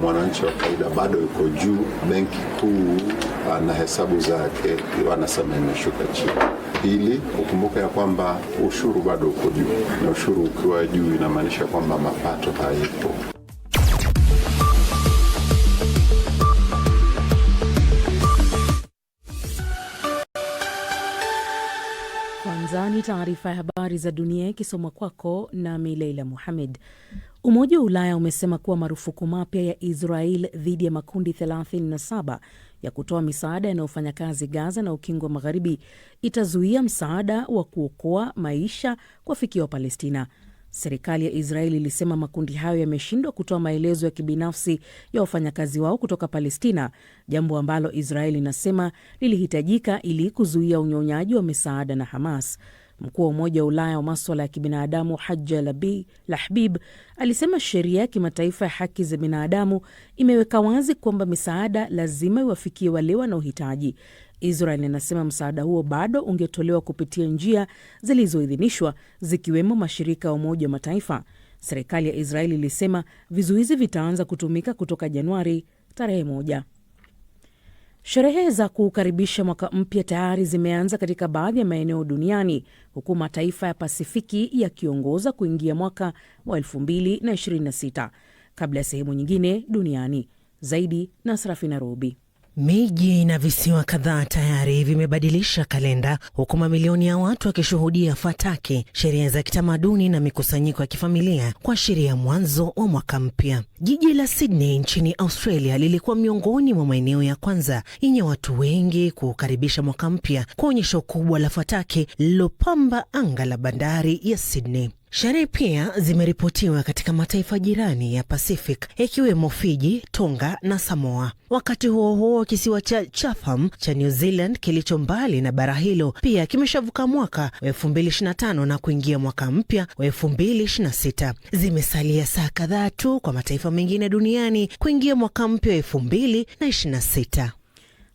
mwananchi wa kawaida bado yuko juu. Benki Kuu na hesabu zake wanasema imeshuka chini. Pili, ukumbuke ya kwamba ushuru bado uko juu, na ushuru ukiwa juu inamaanisha kwamba mapato haipo. Kwanza ni taarifa ya habari za dunia ikisomwa kwako na Leila Mohamed. Umoja wa Ulaya umesema kuwa marufuku mapya ya Israel dhidi ya makundi 37 ya kutoa misaada yanayofanya kazi Gaza na Ukingo wa Magharibi itazuia msaada wa kuokoa maisha kuwafikia Palestina. Serikali ya Israeli ilisema makundi hayo yameshindwa kutoa maelezo ya kibinafsi ya wafanyakazi wao kutoka Palestina, jambo ambalo Israeli inasema lilihitajika ili kuzuia unyonyaji wa misaada na Hamas. Mkuu wa Umoja wa Ulaya wa masuala ya kibinadamu Hajja Lahbib alisema sheria ya kimataifa ya haki za binadamu imeweka wazi kwamba misaada lazima iwafikie wale wanaohitaji. Israel inasema msaada huo bado ungetolewa kupitia njia zilizoidhinishwa, zikiwemo mashirika ya Umoja wa Mataifa. Serikali ya Israeli ilisema vizuizi vitaanza kutumika kutoka Januari tarehe 1. Sherehe za kukaribisha mwaka mpya tayari zimeanza katika baadhi ya maeneo duniani, huku mataifa ya Pasifiki yakiongoza kuingia mwaka wa 2026 kabla ya sehemu nyingine duniani. Zaidi na Sarafina Robi. Miji na visiwa kadhaa tayari vimebadilisha kalenda, huku mamilioni ya watu wakishuhudia fataki, sherehe za kitamaduni na mikusanyiko ya kifamilia kuashiria mwanzo wa mwaka mpya. Jiji la Sydney nchini Australia lilikuwa miongoni mwa maeneo ya kwanza yenye watu wengi kukaribisha mwaka mpya kwa onyesho kubwa la fataki lililopamba anga la bandari ya Sydney. Sherehe pia zimeripotiwa katika mataifa jirani ya Pacific ikiwemo Fiji, Tonga na Samoa. Wakati huo huo, kisiwa cha Chatham cha New Zealand kilicho mbali na bara hilo pia kimeshavuka mwaka wa 2025 na kuingia mwaka mpya wa 2026. Zimesalia saa kadhaa tu kwa mataifa mengine duniani kuingia mwaka mpya wa 2026.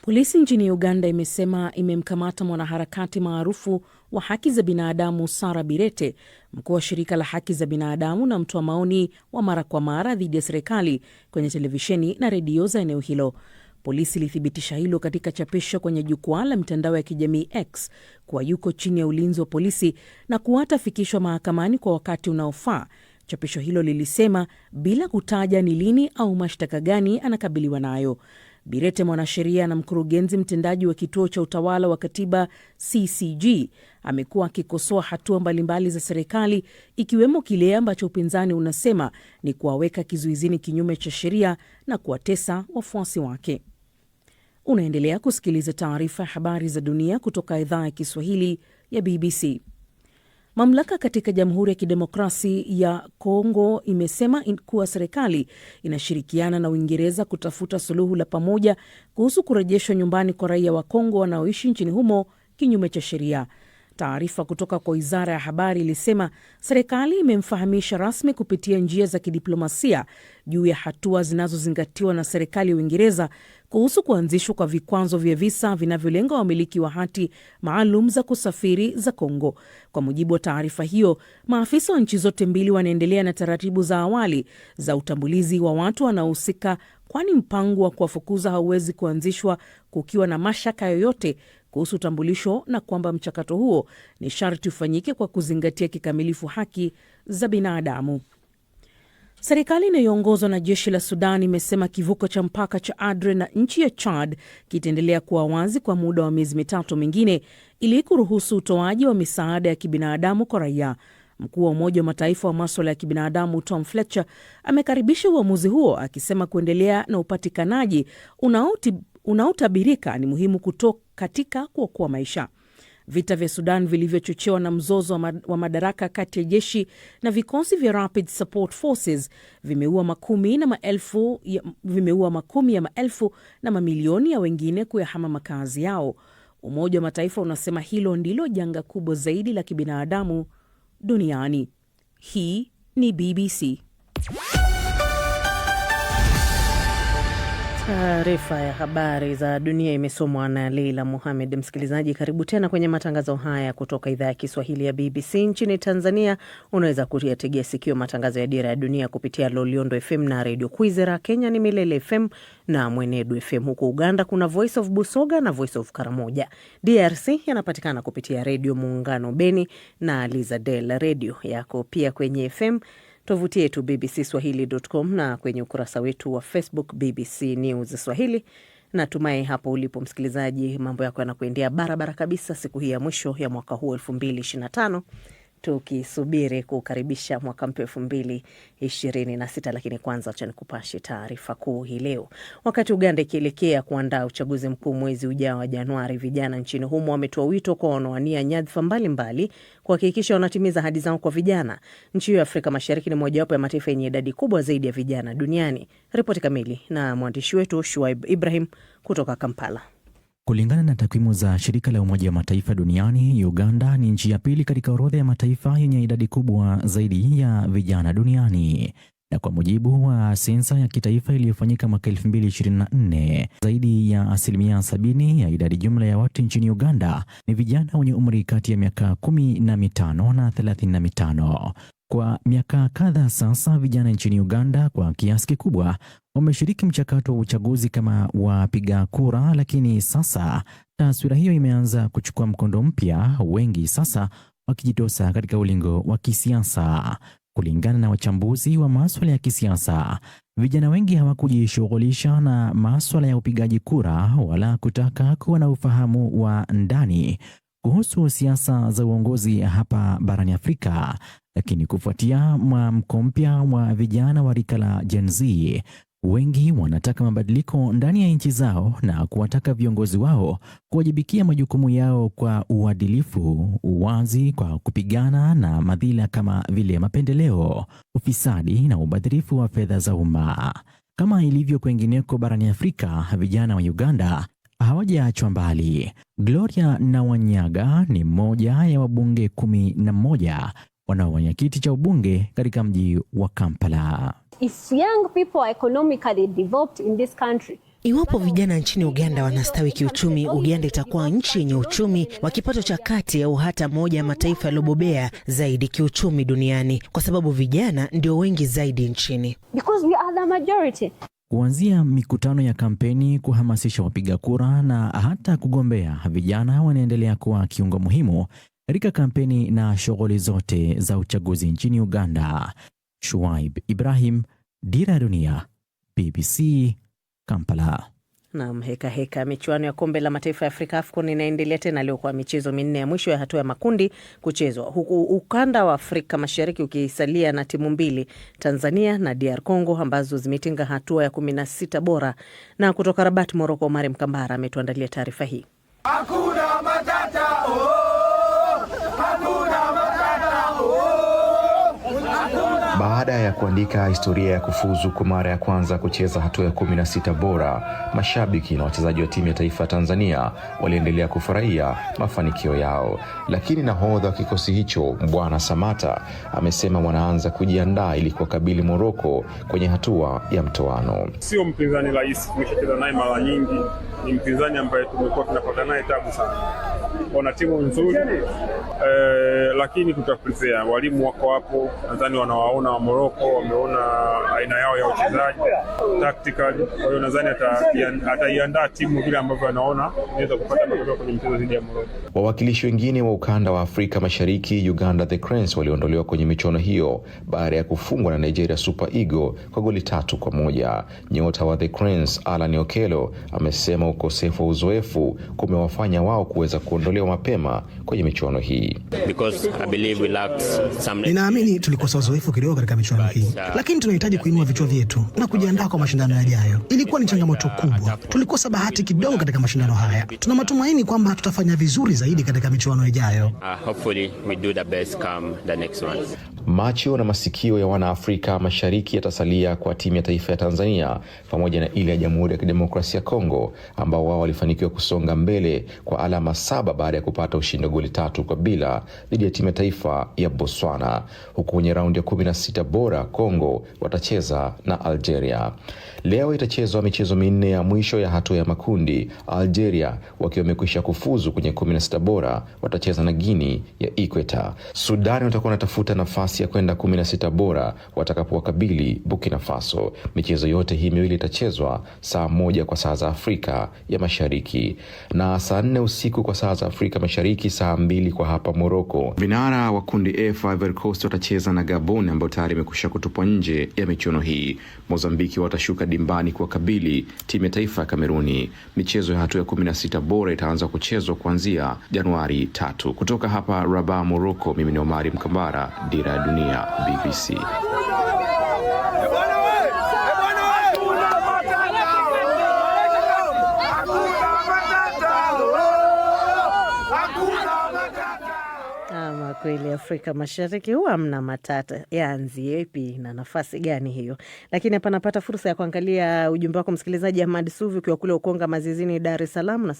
Polisi nchini Uganda imesema imemkamata mwanaharakati maarufu wa haki za binadamu Sarah Birete, mkuu wa shirika la haki za binadamu na mtoa maoni wa mara kwa mara dhidi ya serikali kwenye televisheni na redio za eneo hilo. Polisi ilithibitisha hilo katika chapisho kwenye jukwaa la mitandao ya kijamii X kuwa yuko chini ya ulinzi wa polisi na kuwatafikishwa mahakamani kwa wakati unaofaa. Chapisho hilo lilisema bila kutaja ni lini au mashtaka gani anakabiliwa nayo. Birete, mwanasheria na mkurugenzi mtendaji wa kituo cha utawala wa katiba CCG, amekuwa akikosoa hatua mbalimbali za serikali, ikiwemo kile ambacho upinzani unasema ni kuwaweka kizuizini kinyume cha sheria na kuwatesa wafuasi wake. Unaendelea kusikiliza taarifa ya habari za dunia kutoka idhaa ya Kiswahili ya BBC. Mamlaka katika Jamhuri ya Kidemokrasi ya Kongo imesema kuwa serikali inashirikiana na Uingereza kutafuta suluhu la pamoja kuhusu kurejeshwa nyumbani kwa raia wa Kongo wanaoishi nchini humo kinyume cha sheria. Taarifa kutoka kwa Wizara ya Habari ilisema serikali imemfahamisha rasmi kupitia njia za kidiplomasia juu ya hatua zinazozingatiwa na serikali ya Uingereza kuhusu kuanzishwa kwa vikwazo vya visa vinavyolenga wamiliki wa hati maalum za kusafiri za Kongo. Kwa mujibu wa taarifa hiyo, maafisa wa nchi zote mbili wanaendelea na taratibu za awali za utambulizi wa watu wanaohusika, kwani mpango wa kuwafukuza hauwezi kuanzishwa kukiwa na mashaka yoyote kuhusu utambulisho, na kwamba mchakato huo ni sharti ufanyike kwa kuzingatia kikamilifu haki za binadamu. Serikali inayoongozwa na jeshi la Sudan imesema kivuko cha mpaka cha Adre na nchi ya Chad kitaendelea kuwa wazi kwa muda wa miezi 3 mingine ili kuruhusu utoaji wa misaada ya kibinadamu kwa raia. Mkuu wa Umoja wa Mataifa wa masuala ya kibinadamu Tom Fletcher amekaribisha uamuzi huo, akisema kuendelea na upatikanaji unaotabirika ni muhimu katika kuokoa maisha. Vita vya Sudan vilivyochochewa na mzozo wa madaraka kati ya jeshi na vikosi vya Rapid Support Forces vimeua makumi ya maelfu na mamilioni ya wengine kuyahama makazi yao. Umoja wa Mataifa unasema hilo ndilo janga kubwa zaidi la kibinadamu duniani. Hii ni BBC. Taarifa ya habari za dunia imesomwa na Leila Mohamed. Msikilizaji, karibu tena kwenye matangazo haya kutoka idhaa ya Kiswahili ya BBC. Nchini Tanzania unaweza kuyategea sikio matangazo ya Dira ya Dunia kupitia Loliondo FM na Radio Kwizera. Kenya ni Milele FM na Mwenedu FM. Huko Uganda kuna Voice of Busoga na Voice of Karamoja. DRC yanapatikana kupitia Radio Muungano Beni na Lizadel Radio. Yako pia kwenye FM, tovuti yetu bbcswahili.com na kwenye ukurasa wetu wa Facebook BBC News Swahili. Natumai hapo ulipo msikilizaji mambo yako yanakuendea barabara kabisa siku hii ya mwisho ya mwaka huu 2025. Tukisubiri kukaribisha mwaka mpya 2026, lakini kwanza acha nikupashe taarifa kuu hii leo. Wakati Uganda ikielekea kuandaa uchaguzi mkuu mwezi ujao wa Januari, vijana nchini humo wametoa wito kwa wanaowania nyadhifa mbalimbali kuhakikisha wanatimiza ahadi zao kwa vijana. Nchi hiyo ya Afrika Mashariki ni mojawapo ya mataifa yenye idadi kubwa zaidi ya vijana duniani. Ripoti kamili na mwandishi wetu Shuaib Ibrahim kutoka Kampala. Kulingana na takwimu za shirika la Umoja wa Mataifa duniani, Uganda ni nchi ya pili katika orodha ya mataifa yenye idadi kubwa zaidi ya vijana duniani. Na kwa mujibu wa sensa ya kitaifa iliyofanyika mwaka 2024, zaidi ya 70% ya idadi jumla ya watu nchini Uganda ni vijana wenye umri kati ya miaka 15 na 35. Kwa miaka kadhaa sasa, vijana nchini Uganda kwa kiasi kikubwa wameshiriki mchakato wa uchaguzi kama wapiga kura, lakini sasa taswira hiyo imeanza kuchukua mkondo mpya, wengi sasa wakijitosa katika ulingo wa kisiasa. Kulingana na wachambuzi wa masuala ya kisiasa, vijana wengi hawakujishughulisha na masuala ya upigaji kura wala kutaka kuwa na ufahamu wa ndani kuhusu siasa za uongozi hapa barani Afrika. Lakini kufuatia mwamko mpya wa vijana wa rika la Gen Z, wengi wanataka mabadiliko ndani ya nchi zao na kuwataka viongozi wao kuwajibikia majukumu yao kwa uadilifu, uwazi, kwa kupigana na madhila kama vile mapendeleo, ufisadi na ubadhirifu wa fedha za umma. Kama ilivyo kwengineko barani Afrika, vijana wa Uganda hawajaachwa mbali. Gloria Nawanyaga ni mmoja ya wabunge 11 wanaowania kiti cha ubunge katika mji wa Kampala. If young people are economically developed in this country, iwapo vijana nchini Uganda wanastawi kiuchumi, Uganda itakuwa nchi yenye uchumi wa kipato cha kati au hata moja ya mataifa yaliyobobea zaidi kiuchumi duniani, kwa sababu vijana ndio wengi zaidi nchini. Because we are the majority. Kuanzia mikutano ya kampeni kuhamasisha wapiga kura na hata kugombea, vijana wanaendelea kuwa kiungo muhimu katika kampeni na shughuli zote za uchaguzi nchini Uganda. Shuaib Ibrahim, Dira ya Dunia, BBC, Kampala. Na heka michuano ya kombe la mataifa ya Afrika AFCON inaendelea tena leo kwa michezo minne ya mwisho ya hatua ya makundi kuchezwa, huku ukanda wa Afrika Mashariki ukisalia na timu mbili, Tanzania na DR Congo, ambazo zimetinga hatua ya 16 bora. Na kutoka Rabat, Morocco, Omar Mkambara ametuandalia taarifa hii. Hakuna matata, Baada ya kuandika historia ya kufuzu kwa mara ya kwanza kucheza hatua ya 16 bora, mashabiki na wachezaji wa timu ya taifa Tanzania waliendelea kufurahia mafanikio yao. Lakini nahodha wa kikosi hicho, Bwana Samata, amesema wanaanza kujiandaa ili kuwakabili Morocco kwenye hatua ya mtoano. Sio mpinzani rahisi, tumeshacheza naye mara nyingi. Ni mpinzani ambaye tumekuwa tunapata naye tabu sana. Wana timu nzuri, lakini tutaprepare. Walimu wako hapo, nadhani wanawaona wa Morocco, wameona aina yao ya uchezaji, tactical. Kwa hiyo nadhani ataiandaa timu vile ambavyo anaona inaweza kupata matokeo kwenye mchezo dhidi ya Morocco. Wawakilishi wengine wa ukanda wa Afrika Mashariki, Uganda The Cranes, waliondolewa kwenye michuano hiyo baada ya kufungwa na Nigeria Super Eagles kwa goli 3-1. Nyota wa The Cranes, Alan Okello, amesema ukosefu wa uzoefu kumewafanya wao kuweza kuondolewa mapema kwenye michuano hii. Ninaamini tulikosa uzoefu kidogo katika michuano hii, lakini tunahitaji kuinua vichwa vyetu na kujiandaa kwa mashindano yajayo. Ilikuwa ni changamoto kubwa. Tulikosa bahati kidogo katika mashindano haya. Tuna matumaini kwamba tutafanya vizuri zaidi katika michuano ijayo. Macho na masikio ya wana Afrika Mashariki yatasalia kwa timu ya taifa ya Tanzania pamoja na ile ya Jamhuri ya Kidemokrasia ya Kongo, ambao wao walifanikiwa kusonga mbele kwa alama 7 baada ya kupata ushindi goli 3-0 dhidi ya timu ya taifa ya Botswana. Huku kwenye raundi ya 16 bora Kongo watacheza na Algeria. Leo itachezwa michezo minne ya mwisho ya hatua ya makundi. Algeria wakiwa wamekwisha kufuzu kwenye 16 bora watacheza na Guinea ya Equator. Sudan watakuwa wanatafuta nafasi ya kwenda 16 bora watakapowakabili Burkina Faso. Michezo yote hii miwili itachezwa saa 1 kwa saa za Afrika ya Mashariki na saa 4 usiku kwa saa za Afrika Mashariki, saa 2 kwa hapa Morocco. Vinara wa kundi F Ivory Coast watacheza na Gabon ambao tayari imekwisha kutupwa nje ya michuano hii. Mozambiki watashuka dimbani kuwakabili timu ya taifa ya Kameruni. Michezo ya hatua ya 16 bora itaanza kuchezwa kuanzia Januari 3. Kutoka hapa Rabat, Morocco, mimi ni Omari Mkambara, Dira ya Dunia, BBC. Kweli Afrika Mashariki huwa mna matata, yaanzie ipi na nafasi gani hiyo. Lakini hapa napata fursa ya kuangalia ujumbe wako msikilizaji Ahmad Suvi ukiwa kule Ukonga Mazizini, Dar es Salaam.